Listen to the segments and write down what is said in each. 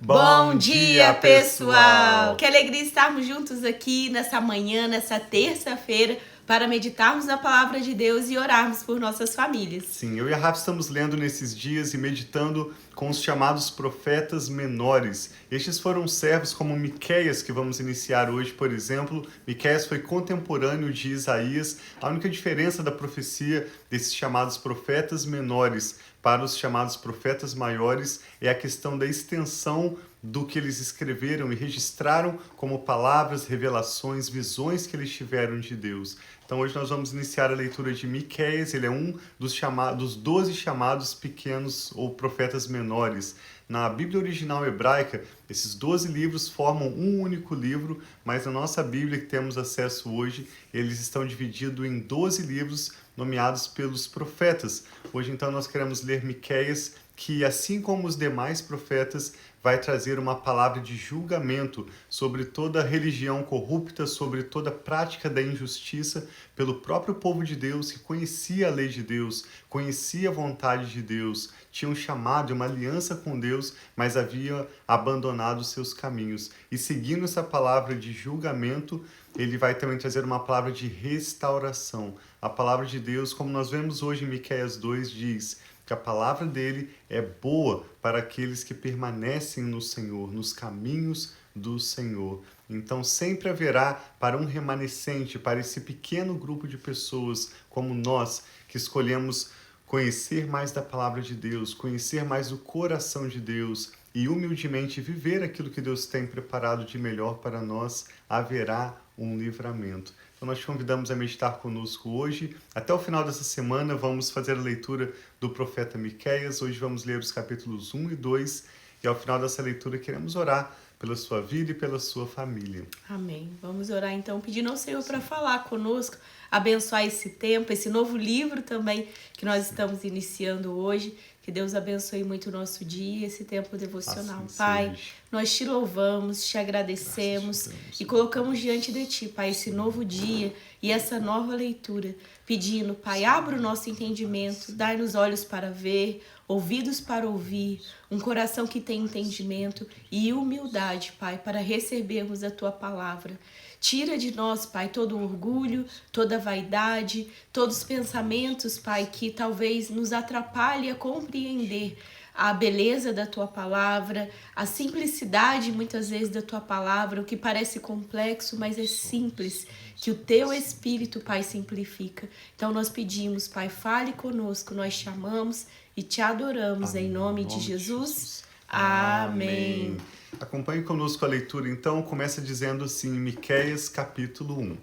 Bom dia, pessoal! Que alegria estarmos juntos aqui nessa manhã, nessa terça-feira, para meditarmos na palavra de Deus e orarmos por nossas famílias. Sim, eu e a Rafa estamos lendo nesses dias e meditando com os chamados profetas menores. Estes foram servos como Miqueias, que vamos iniciar hoje, por exemplo. Miqueias foi contemporâneo de Isaías. A única diferença da profecia desses chamados profetas menores para os chamados profetas maiores é a questão da extensão do que eles escreveram e registraram como palavras, revelações, visões que eles tiveram de Deus. Então hoje nós vamos iniciar a leitura de Miqueias. Ele é um dos 12 chamados pequenos ou profetas menores. Na Bíblia original hebraica, esses 12 livros formam um único livro, mas na nossa Bíblia que temos acesso hoje, eles estão divididos em 12 livros nomeados pelos profetas. Hoje então nós queremos ler Miqueias, que assim como os demais profetas, vai trazer uma palavra de julgamento sobre toda a religião corrupta, sobre toda a prática da injustiça pelo próprio povo de Deus, que conhecia a lei de Deus, conhecia a vontade de Deus, tinha um chamado e uma aliança com Deus, mas havia abandonado seus caminhos. E seguindo essa palavra de julgamento, ele vai também trazer uma palavra de restauração. A palavra de Deus, como nós vemos hoje em Miqueias 2, diz que a palavra dele é boa para aqueles que permanecem no Senhor, nos caminhos do Senhor. Então sempre haverá para um remanescente, para esse pequeno grupo de pessoas como nós, que escolhemos conhecer mais da palavra de Deus, conhecer mais o coração de Deus e humildemente viver aquilo que Deus tem preparado de melhor para nós, haverá um livramento. Então nós te convidamos a meditar conosco hoje. Até o final dessa semana vamos fazer a leitura do profeta Miqueias. Hoje vamos ler os capítulos 1 e 2 e ao final dessa leitura queremos orar pela sua vida e pela sua família. Amém. Vamos orar então, pedindo ao Senhor para falar conosco, abençoar esse tempo, esse novo livro também que nós estamos iniciando hoje. Que Deus abençoe muito o nosso dia, esse tempo devocional. Assim Pai, seja. nós te louvamos, te agradecemos e colocamos diante de ti, Pai, esse novo dia e essa nova leitura. Pedindo, Pai, abra o nosso entendimento, dai-nos olhos para ver, ouvidos para ouvir, um coração que tem entendimento e humildade, Pai, para recebermos a Tua palavra. Tira de nós, Pai, todo o orgulho, toda a vaidade, todos os pensamentos, Pai, que talvez nos atrapalhe a compreender a beleza da Tua palavra, a simplicidade, muitas vezes, da Tua palavra, o que parece complexo, mas é simples, que o Teu Espírito, Pai, simplifica. Então nós pedimos, Pai, fale conosco, nós te amamos e te adoramos, Amém. em nome de Jesus. Amém. Acompanhe conosco a leitura, então, começa dizendo assim, em Miqueias, capítulo 1.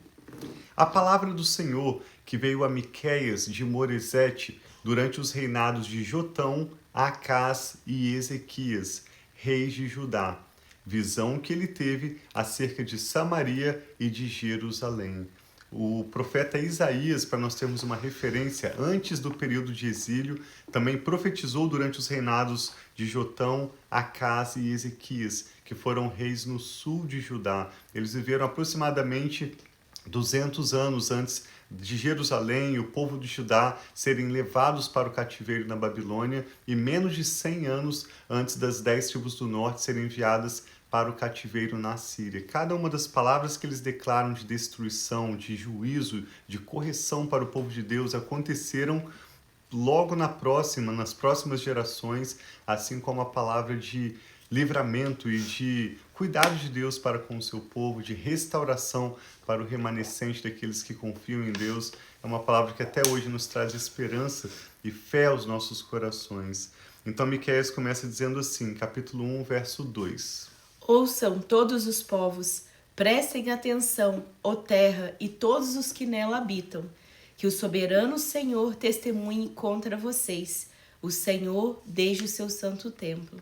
A palavra do Senhor que veio a Miqueias de Moresete durante os reinados de Jotão, Acás e Ezequias, reis de Judá, visão que ele teve acerca de Samaria e de Jerusalém. O profeta Isaías, para nós termos uma referência, antes do período de exílio, também profetizou durante os reinados de Jotão, Acás e Ezequias, que foram reis no sul de Judá. Eles viveram aproximadamente 200 anos antes de Jerusalém e o povo de Judá serem levados para o cativeiro na Babilônia e menos de 100 anos antes das 10 tribos do norte serem enviadas para o cativeiro na Síria. Cada uma das palavras que eles declaram de destruição, de juízo, de correção para o povo de Deus aconteceram logo nas próximas gerações, assim como a palavra de livramento e de cuidado de Deus para com o seu povo, de restauração para o remanescente daqueles que confiam em Deus. É uma palavra que até hoje nos traz esperança e fé aos nossos corações. Então Miqueias começa dizendo assim, capítulo 1, verso 2. Ouçam todos os povos, prestem atenção, ó terra, e todos os que nela habitam, que o soberano Senhor testemunhe contra vocês, o Senhor desde o seu santo templo.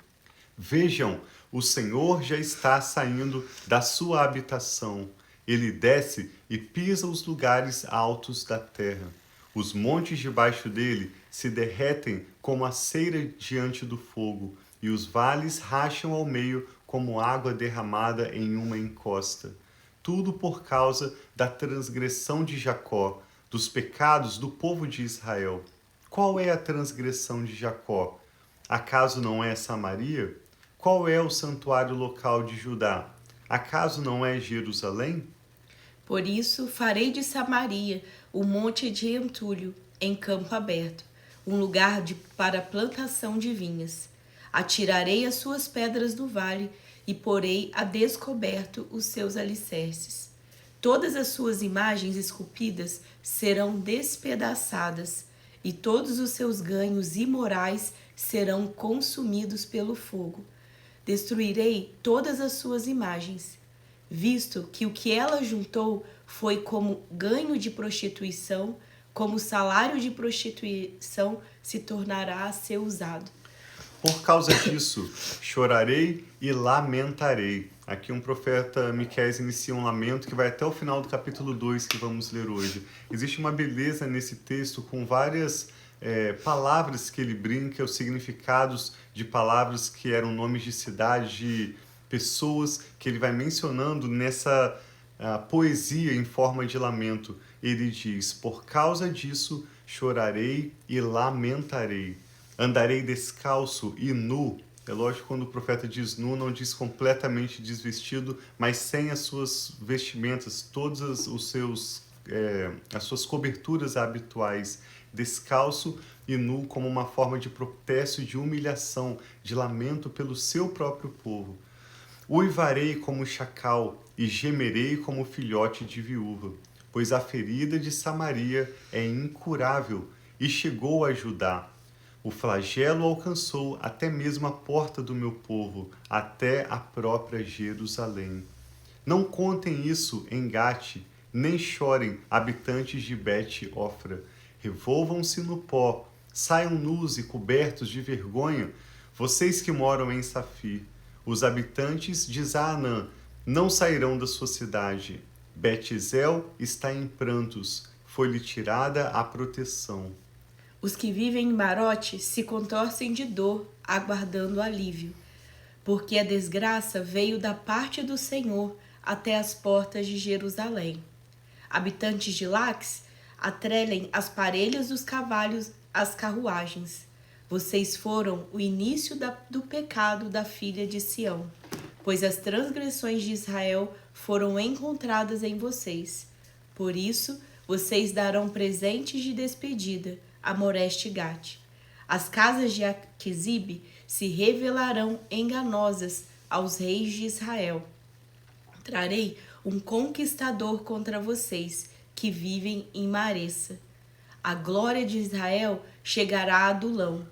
Vejam, o Senhor já está saindo da sua habitação. Ele desce e pisa os lugares altos da terra. Os montes debaixo dele se derretem como a cera diante do fogo, e os vales racham ao meio como água derramada em uma encosta. Tudo por causa da transgressão de Jacó, dos pecados do povo de Israel. Qual é a transgressão de Jacó? Acaso não é Samaria? Qual é o santuário local de Judá? Acaso não é Jerusalém? Por isso farei de Samaria o monte de entulho em campo aberto, um lugar para plantação de vinhas. Atirarei as suas pedras do vale e porei a descoberto os seus alicerces. Todas as suas imagens esculpidas serão despedaçadas, e todos os seus ganhos imorais serão consumidos pelo fogo. Destruirei todas as suas imagens, visto que o que ela juntou foi como ganho de prostituição, como salário de prostituição se tornará a ser usado. Por causa disso, chorarei e lamentarei. Aqui um profeta Miqueias inicia um lamento que vai até o final do capítulo 2 que vamos ler hoje. Existe uma beleza nesse texto com várias palavras que ele brinca, os significados de palavras que eram nomes de cidade, de pessoas que ele vai mencionando nessa poesia em forma de lamento. Ele diz: por causa disso chorarei e lamentarei. Andarei descalço e nu. É lógico que quando o profeta diz nu, não diz completamente desvestido, mas sem as suas vestimentas, todas as suas coberturas habituais. Descalço e nu como uma forma de protesto, de humilhação, de lamento pelo seu próprio povo. Uivarei como chacal e gemerei como filhote de viúva, pois a ferida de Samaria é incurável e chegou a Judá. O flagelo alcançou até mesmo a porta do meu povo, até a própria Jerusalém. Não contem isso em Gate, nem chorem, habitantes de Bet-Ofra. Revolvam-se no pó, saiam nus e cobertos de vergonha, vocês que moram em Safir. Os habitantes de Zaanã não sairão da sua cidade. Bet-Zel está em prantos, foi-lhe tirada a proteção. Os que vivem em Marote se contorcem de dor, aguardando alívio, porque a desgraça veio da parte do Senhor até as portas de Jerusalém. Habitantes de Laques, atrelem as parelhas dos cavalos às carruagens. Vocês foram o início do pecado da filha de Sião, pois as transgressões de Israel foram encontradas em vocês. Por isso, vocês darão presentes de despedida a Moreste Gate. As casas de Aquisibe se revelarão enganosas aos reis de Israel. Trarei um conquistador contra vocês, que vivem em Maressa. A glória de Israel chegará a Adulão.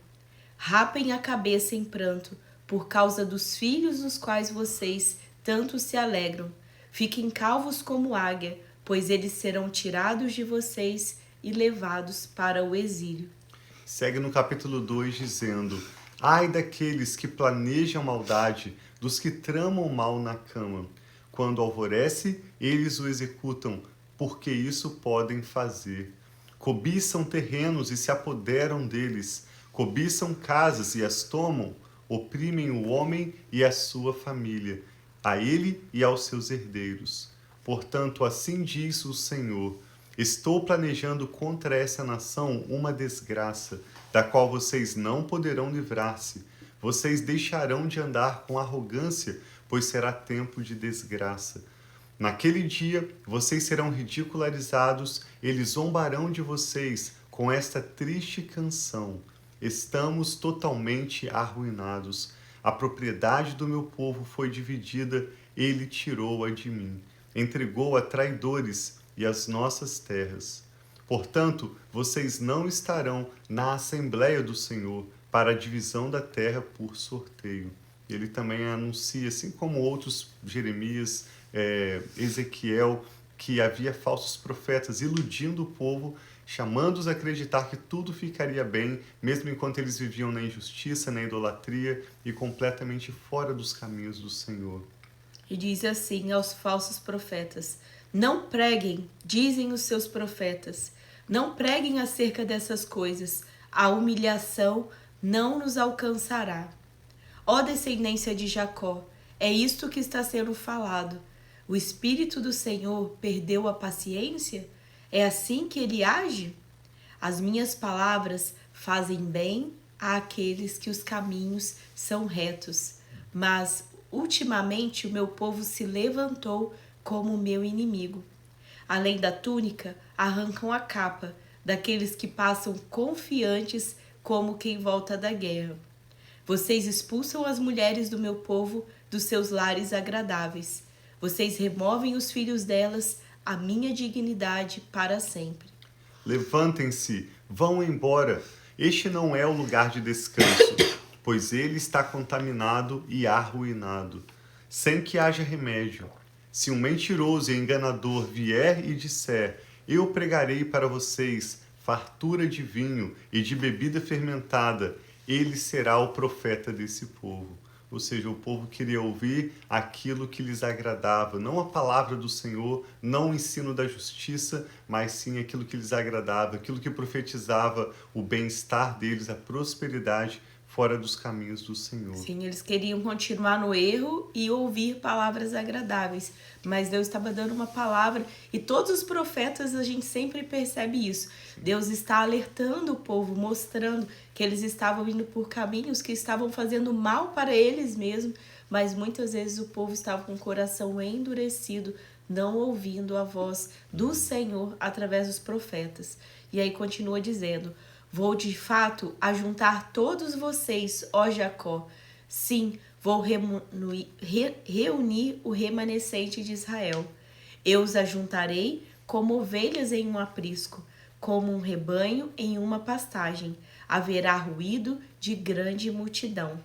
Rapem a cabeça em pranto, por causa dos filhos dos quais vocês tanto se alegram. Fiquem calvos como águia, pois eles serão tirados de vocês e levados para o exílio. Segue no capítulo 2 dizendo: ai daqueles que planejam maldade, dos que tramam mal na cama. Quando alvorece, eles o executam, porque isso podem fazer. Cobiçam terrenos e se apoderam deles, cobiçam casas e as tomam, oprimem o homem e a sua família, a ele e aos seus herdeiros. Portanto, assim diz o Senhor: estou planejando contra essa nação uma desgraça, da qual vocês não poderão livrar-se. Vocês deixarão de andar com arrogância, pois será tempo de desgraça. Naquele dia, vocês serão ridicularizados, eles zombarão de vocês com esta triste canção: estamos totalmente arruinados. A propriedade do meu povo foi dividida, ele tirou-a de mim. Entregou a traidores e as nossas terras. Portanto, vocês não estarão na Assembleia do Senhor para a divisão da terra por sorteio. Ele também anuncia, assim como outros, Jeremias, Ezequiel, que havia falsos profetas iludindo o povo, chamando-os a acreditar que tudo ficaria bem, mesmo enquanto eles viviam na injustiça, na idolatria e completamente fora dos caminhos do Senhor. E diz assim aos falsos profetas: não preguem, dizem os seus profetas, não preguem acerca dessas coisas, a humilhação não nos alcançará. Ó descendência de Jacó, é isto que está sendo falado. O Espírito do Senhor perdeu a paciência? É assim que ele age? As minhas palavras fazem bem àqueles que os caminhos são retos, mas ultimamente o meu povo se levantou como meu inimigo. Além da túnica, arrancam a capa daqueles que passam confiantes como quem volta da guerra. Vocês expulsam as mulheres do meu povo dos seus lares agradáveis. Vocês removem os filhos delas, a minha dignidade para sempre. Levantem-se, vão embora. Este não é o lugar de descanso, pois ele está contaminado e arruinado, sem que haja remédio. Se um mentiroso e enganador vier e disser: eu pregarei para vocês fartura de vinho e de bebida fermentada, ele será o profeta desse povo. Ou seja, o povo queria ouvir aquilo que lhes agradava, não a palavra do Senhor, não o ensino da justiça, mas sim aquilo que lhes agradava, aquilo que profetizava o bem-estar deles, a prosperidade fora dos caminhos do Senhor. Sim, eles queriam continuar no erro e ouvir palavras agradáveis, mas Deus estava dando uma palavra, e todos os profetas a gente sempre percebe isso. Deus está alertando o povo, mostrando que eles estavam indo por caminhos que estavam fazendo mal para eles mesmos, mas muitas vezes o povo estava com o coração endurecido, não ouvindo a voz do Senhor através dos profetas. E aí continua dizendo: vou de fato ajuntar todos vocês, ó Jacó. Sim, vou reunir o remanescente de Israel. Eu os ajuntarei como ovelhas em um aprisco, como um rebanho em uma pastagem. Haverá ruído de grande multidão.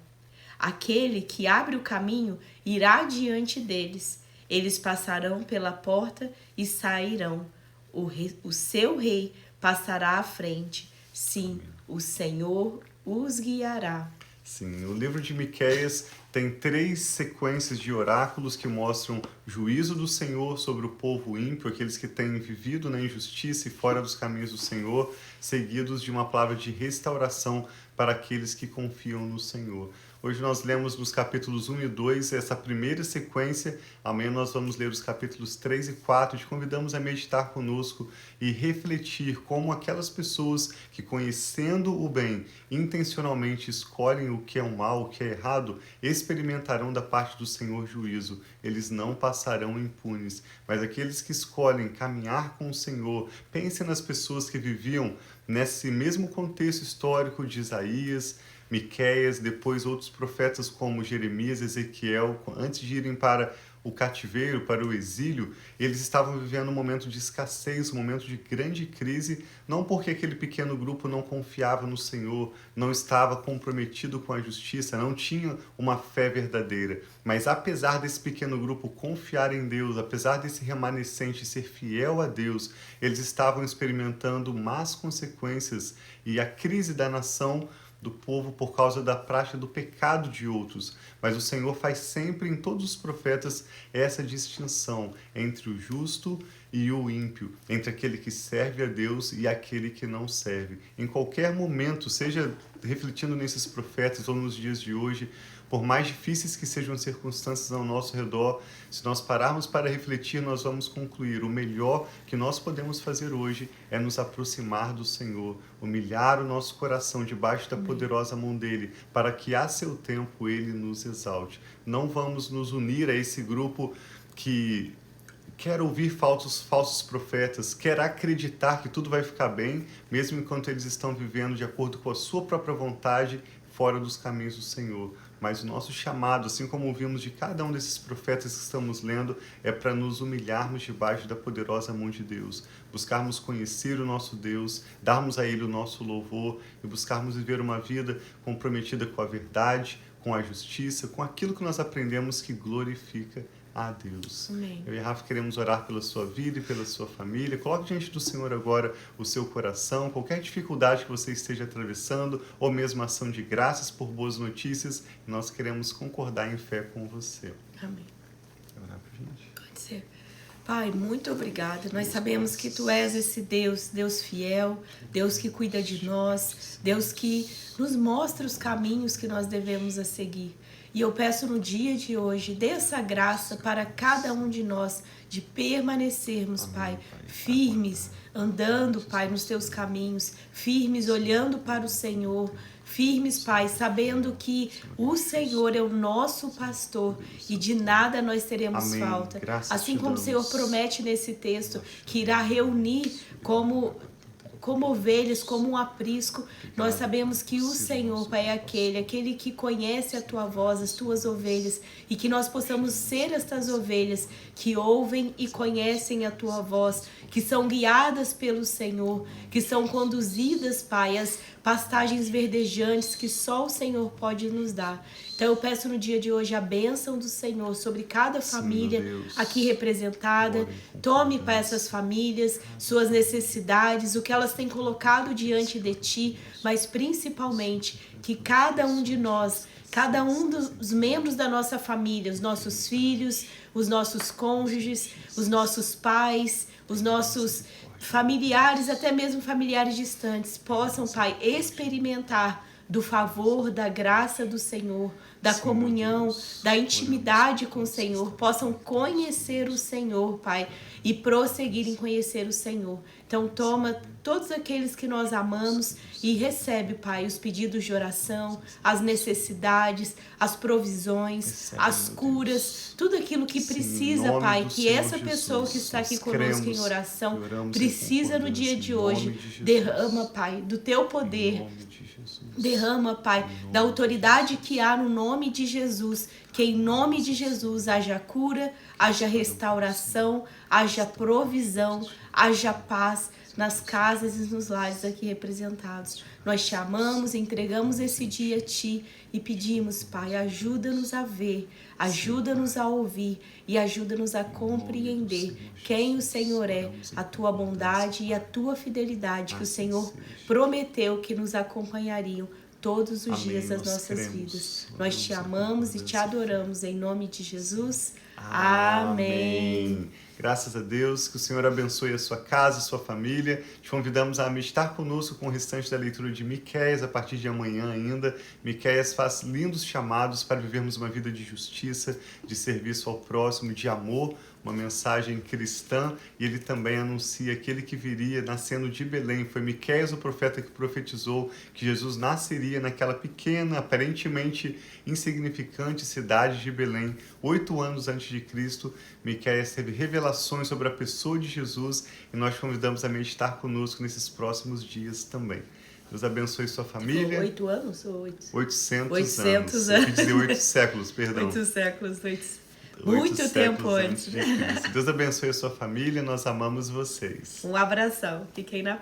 Aquele que abre o caminho irá diante deles. Eles passarão pela porta e sairão. O seu rei passará à frente. Sim, o Senhor os guiará. Sim, o livro de Miqueias tem 3 sequências de oráculos que mostram juízo do Senhor sobre o povo ímpio, aqueles que têm vivido na injustiça e fora dos caminhos do Senhor, seguidos de uma palavra de restauração para aqueles que confiam no Senhor. Hoje nós lemos nos capítulos 1 e 2 essa primeira sequência. Amanhã nós vamos ler os capítulos 3 e 4. Te convidamos a meditar conosco e refletir como aquelas pessoas que, conhecendo o bem, intencionalmente escolhem o que é o mal, o que é errado, experimentarão da parte do Senhor juízo. Eles não passarão impunes. Mas aqueles que escolhem caminhar com o Senhor, pense nas pessoas que viviam nesse mesmo contexto histórico de Isaías, Miqueias, depois outros profetas como Jeremias, Ezequiel, antes de irem para o cativeiro, para o exílio, eles estavam vivendo um momento de escassez, um momento de grande crise, não porque aquele pequeno grupo não confiava no Senhor, não estava comprometido com a justiça, não tinha uma fé verdadeira, mas apesar desse pequeno grupo confiar em Deus, apesar desse remanescente ser fiel a Deus, eles estavam experimentando más consequências, e a crise da nação, do povo, por causa da prática do pecado de outros. Mas o Senhor faz sempre em todos os profetas essa distinção entre o justo e o ímpio, entre aquele que serve a Deus e aquele que não serve. Em qualquer momento, seja refletindo nesses profetas ou nos dias de hoje, por mais difíceis que sejam as circunstâncias ao nosso redor, se nós pararmos para refletir, nós vamos concluir: o melhor que nós podemos fazer hoje é nos aproximar do Senhor, humilhar o nosso coração debaixo da poderosa mão dele, para que a seu tempo ele nos exalte. Não vamos nos unir a esse grupo que quer ouvir falsos profetas, quer acreditar que tudo vai ficar bem, mesmo enquanto eles estão vivendo de acordo com a sua própria vontade, fora dos caminhos do Senhor. Mas o nosso chamado, assim como vimos de cada um desses profetas que estamos lendo, é para nos humilharmos debaixo da poderosa mão de Deus, buscarmos conhecer o nosso Deus, darmos a Ele o nosso louvor e buscarmos viver uma vida comprometida com a verdade, com a justiça, com aquilo que nós aprendemos que glorifica a Deus. Amém. Eu e a Rafa queremos orar pela sua vida e pela sua família. Coloque diante do Senhor agora o seu coração, qualquer dificuldade que você esteja atravessando, ou mesmo ação de graças por boas notícias, nós queremos concordar em fé com você. Amém. Quer orar pra gente? Pode ser. Pai, muito obrigada. Nós sabemos que Tu és esse Deus, Deus fiel, Deus que cuida de nós, Deus que nos mostra os caminhos que nós devemos a seguir. E eu peço no dia de hoje, dê essa graça para cada um de nós, de permanecermos, Pai, firmes, andando, Pai, nos Teus caminhos, firmes, olhando para o Senhor, firmes, Pai, sabendo que o Senhor é o nosso pastor e de nada nós teremos Amém. falta. Graças Assim te como o damos. Senhor promete nesse texto que irá reunir como ovelhas, como um aprisco, nós sabemos que o Senhor, Pai, é aquele que conhece a tua voz, as tuas ovelhas, e que nós possamos ser estas ovelhas que ouvem e conhecem a tua voz, que são guiadas pelo Senhor, que são conduzidas, Pai, às pastagens verdejantes que só o Senhor pode nos dar. Então eu peço no dia de hoje a bênção do Senhor sobre cada família aqui representada. Tome, Pai, essas famílias, suas necessidades, o que elas têm colocado diante de Ti, mas principalmente que cada um de nós, cada um dos membros da nossa família, os nossos filhos, os nossos cônjuges, os nossos pais, os nossos familiares, até mesmo familiares distantes, possam, Pai, experimentar do favor, da graça do Senhor, da comunhão, da intimidade com o Senhor, possam conhecer o Senhor, Pai, e prosseguir em conhecer o Senhor. Então toma todos aqueles que nós amamos e recebe, Pai, os pedidos de oração, as necessidades, as provisões, as curas, tudo aquilo que precisa, Pai, que essa pessoa que está aqui conosco em oração precisa no dia de hoje. Derrama, Pai, do Teu poder. Derrama, Pai, da autoridade que há no nome de Jesus, que em nome de Jesus haja cura, haja restauração, haja provisão, haja paz nas casas e nos lares aqui representados. Nós te amamos, entregamos esse dia a Ti e pedimos, Pai, ajuda-nos a ver, ajuda-nos a ouvir e ajuda-nos a compreender quem o Senhor é, a Tua bondade e a Tua fidelidade, que o Senhor prometeu que nos acompanhariam todos os dias das nossas vidas. Nós te amamos e te adoramos em nome de Jesus. Amém. Graças a Deus, que o Senhor abençoe a sua casa, a sua família. Te convidamos a meditar conosco com o restante da leitura de Miqueias a partir de amanhã ainda. Miqueias faz lindos chamados para vivermos uma vida de justiça, de serviço ao próximo, de amor, uma mensagem cristã, e ele também anuncia aquele que viria nascendo de Belém. Foi Miqueias, o profeta, que profetizou que Jesus nasceria naquela pequena, aparentemente insignificante cidade de Belém. 8 anos antes de Cristo, Miqueias teve revelações sobre a pessoa de Jesus e nós convidamos a meditar conosco nesses próximos dias também. Deus abençoe sua família. 8 anos ou 800 anos. Eu quis dizer 8 séculos, perdão. 8 séculos, muito tempo antes. Deus abençoe a sua família, nós amamos vocês. Um abração, fiquem na